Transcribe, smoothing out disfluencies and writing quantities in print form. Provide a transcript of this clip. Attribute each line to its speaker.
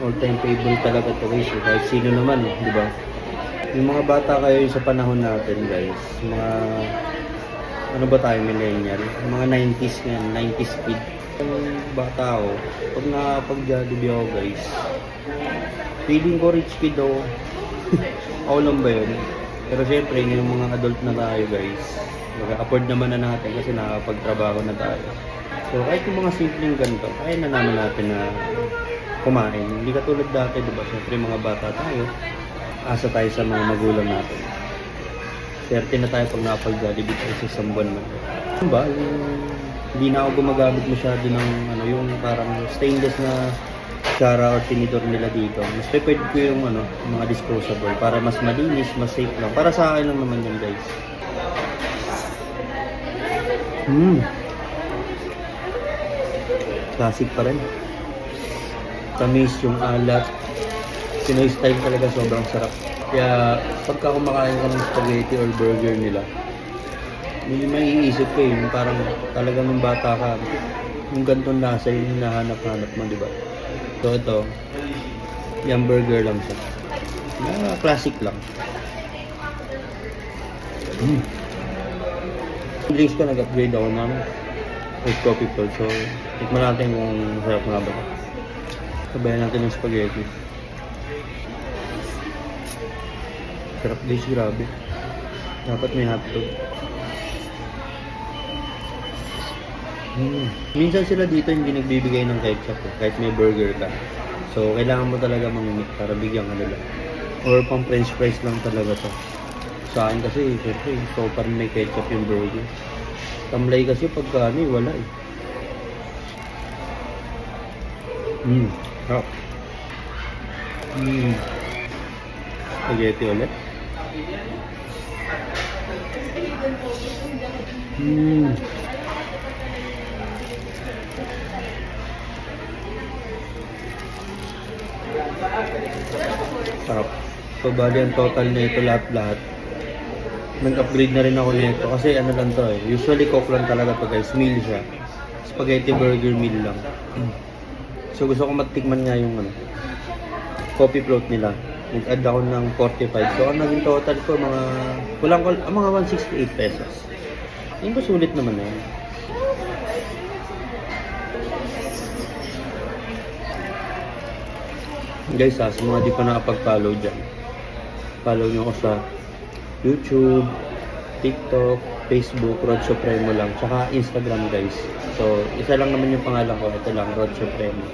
Speaker 1: all-time favorite talaga to guys. Kahit sino naman, di ba? Yung mga bata kayo sa panahon natin guys, mga ano ba tayo, millennial? Mga 90s ngayon, 90s kid. Yung bata ako, pag nakapag-Jollibee ako guys, feeling ko rich kid ako. Ako lang ba yun? Pero syempre, yung mga adult na tayo guys, mag-afford naman na natin kasi nakapagtrabaho na tayo. So kahit yung mga simpleng ganito, kaya na naman natin na kumain. Hindi katulad dati, diba? Syempre mga bata tayo, asa tayo sa mga magulang natin. Swerte na tayo pag nakapag-Jollibee tayo sa isang buwan man. Ano ba? Hindi na ako gumagamit masyado ng yung parang stainless na kutsara or tinidor nila dito. Mas prepared ko yung mga disposable para mas malinis, mas safe lang. Para sa akin lang naman yun guys. Classic pa rin. Tamis yung alat. Pinoy style talaga, sobrang sarap. Kaya pagka kumakain ka ng spaghetti or burger nila, may maiisip ko yung parang talaga ng bata ka, yung ganitong lasa yung hinahanap-hanap mo, di ba? So ito, yung burger lang siya. Classic lang. Drinks ko, nag-upgrade ako ng ice coffee po. So, tikman natin kung sarap nga ba. Sabayan natin yung spaghetti. Sarap guys, grabe. Dapat may hotdog. Minsan sila dito hindi nagbibigay ng ketchup kahit may burger ka. So, kailangan mo talaga mamimik para bigyan ka nila. Or pang french fries lang talaga to. Sa akin kasi, syempre, so parang may ketchup yung burger. Tamlay kasi pagka wala eh. Sarap. Spaghetti ulit. Sarap. So, bali ang total na ito lahat-lahat. Nag-upgrade na rin ako nito kasi ano lang to eh. Usually coke lang talaga to guys. Meal siya. Spaghetti burger meal lang. So gusto ko matikman nga yung coffee float nila. Nag-add ako ng 45. So ang naging total ko mga 168 pesos. Yung ko sulit naman eh. Guys sa mga di pa nakapag-follow dyan, follow nyo ako sa YouTube, TikTok, Facebook, Rod Supremo lang, tsaka Instagram guys. So isa lang naman yung pangalan ko, ito lang, Rod Supremo.